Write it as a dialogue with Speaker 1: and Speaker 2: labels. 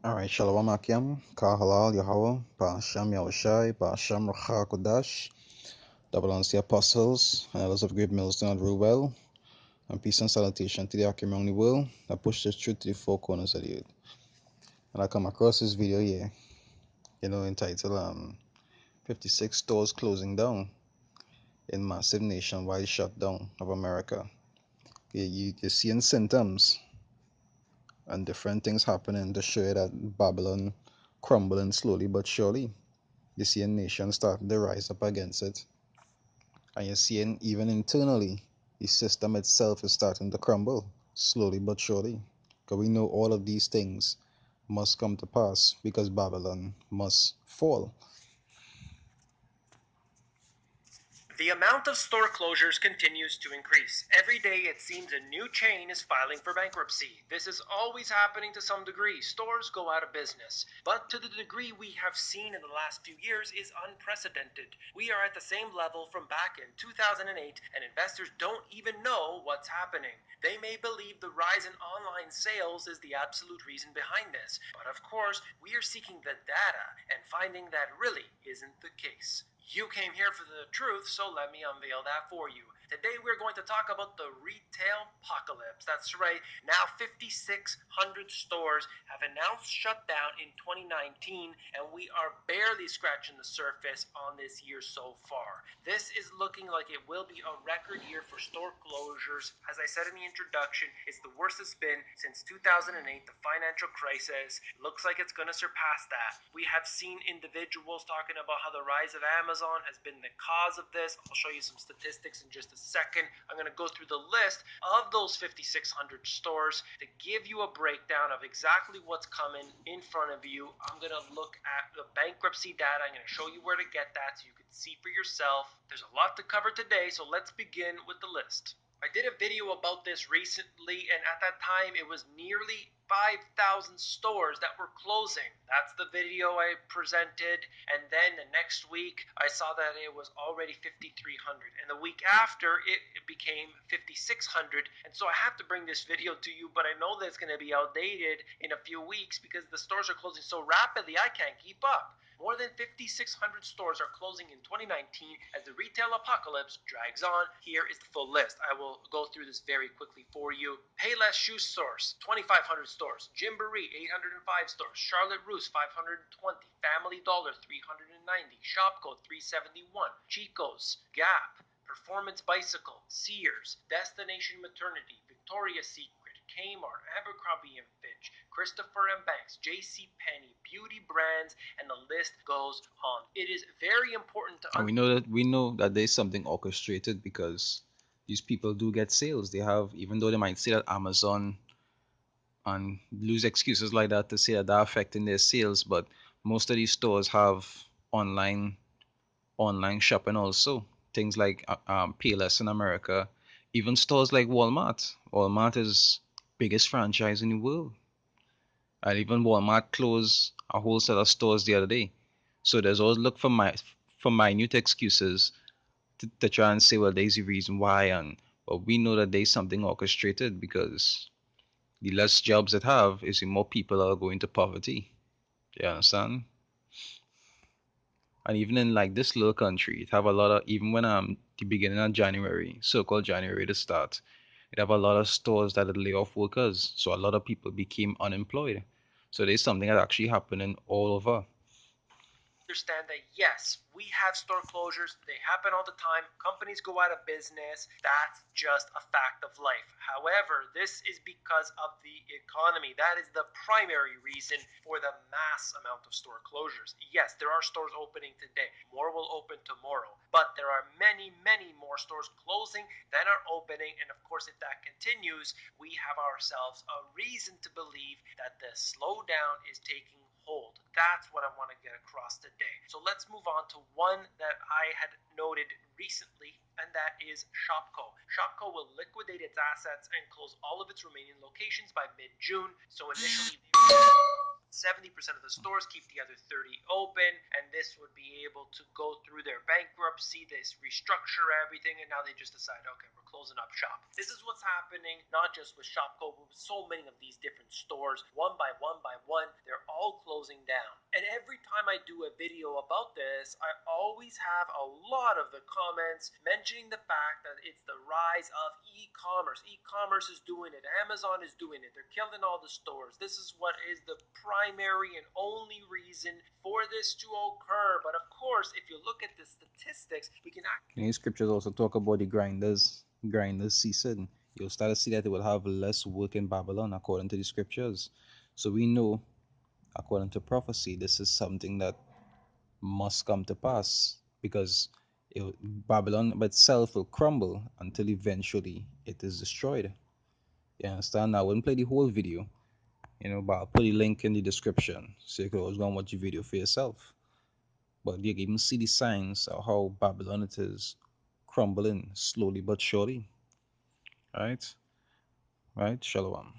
Speaker 1: All right, Shalom Akim, Kahalal, Yahweh, Ba'asham Yahushai, Ba'asham Racha Kodash, double honors the apostles, and elders of great millstone and rule well, and peace and salutation to the Akim around the world that push this truth to the four corners of the earth. And I come across this video here, entitled 56 stores closing down in massive nationwide shutdown of America. You're seeing symptoms and different things happening to show you that Babylon crumbling slowly but surely. You're seeing nations starting to rise up against it. And you're seeing even internally, the system itself is starting to crumble, slowly but surely. Because we know all of these things must come to pass because Babylon must fall.
Speaker 2: The amount of store closures continues to increase. Every day it seems a new chain is filing for bankruptcy. This is always happening to some degree. Stores go out of business. But to the degree we have seen in the last few years is unprecedented. We are at the same level from back in 2008 and investors don't even know what's happening. They may believe the rise in online sales is the absolute reason behind this. But of course, we are seeking the data and finding that really isn't the case. You came here for the truth, so let me unveil that for you. Today we're going to talk about the retail apocalypse. That's right, now 5,600 stores have announced shutdown in 2019, and we are barely scratching the surface on this year so far. This is looking like it will be a record year for store closures. As I said in the introduction, it's the worst it's been since 2008, the financial crisis. Looks like it's going to surpass that. We have seen individuals talking about how the rise of Amazon has been the cause of this. I'll show you some statistics in just a second. I'm going to go through the list of those 5,600 stores to give you a breakdown of exactly what's coming in front of you. I'm going to look at the bankruptcy data. I'm going to show you where to get that so you can see for yourself. There's a lot to cover today, so let's begin with the list. I did a video about this recently, and at that time it was nearly 5,000 stores that were closing. That's the video I presented, and then the next week I saw that it was already 5,300, and the week after it became 5,600. And so I have to bring this video to you, but I know that it's going to be outdated in a few weeks because the stores are closing so rapidly I can't keep up. More than 5,600 stores are closing in 2019 as the retail apocalypse drags on. Here is the full list. I will go through this very quickly for you. Payless Shoe Stores, 2,500 stores. Gymboree, 805 stores. Charlotte Russe, 520. Family Dollar, 390. Shopko, 371. Chico's, Gap, Performance Bicycle, Sears, Destination Maternity, Victoria's Secret, Kmart, Abercrombie & Fitch, Christopher & Banks, J.C. Penney, Beauty Brands, and the list goes on. It is very important to
Speaker 1: And we know that there's something orchestrated because these people do get sales. They have, even though they might say that Amazon and lose excuses like that to say that they're affecting their sales, but most of these stores have online shopping also. Things like Payless in America, even stores like Walmart. Walmart is biggest franchise in the world, and even Walmart closed a whole set of stores the other day. So there's always look for minute excuses to try and say, well, there's a reason why, but we know that there's something orchestrated because the less jobs it have is the more people are going to poverty. Do you understand? And even in like this little country, it have a lot of, even when the beginning of January, so-called January to start, it have a lot of stores that lay off workers. So a lot of people became unemployed. So there's something that actually happening all over.
Speaker 2: Understand that yes, we have store closures. They happen all the time. Companies go out of business. That's just a fact of life. However, this is because of the economy. That is the primary reason for the mass amount of store closures. Yes, there are stores opening today. More will open tomorrow. But there are many, many more stores closing than are opening. And of course, if that continues, we have ourselves a reason to believe that the slowdown is taking hold. That's what I want to get across today. So let's move on to one that I had noted recently, and that is Shopko. Shopko will liquidate its assets and close all of its remaining locations by mid-June. So initially 70% of the stores, keep the other 30 open, and this would be able to go through their bankruptcy, this restructure everything, and now they just decide, okay, we're closing up shop. This is what's happening, not just with Shopko, but with so many of these different stores. One by one by one, they're all closing down. And every time I do a video about this, I always have a lot of the comments mentioning the fact that it's the rise of e-commerce. E-commerce is doing it. Amazon is doing it. They're killing all the stores. This is what is the primary and only reason for this to occur. But of course, if you look at the statistics, we can
Speaker 1: actually... Scriptures also talk about the grinders ceasing. You'll start to see that they will have less work in Babylon according to the scriptures. So we know, according to prophecy, this is something that must come to pass, because Babylon by itself will crumble until eventually it is destroyed. You understand? I wouldn't play the whole video, but I'll put a link in the description so you can always go and watch the video for yourself. But you can even see the signs of how Babylon it is crumbling slowly but surely. Right? Shalom.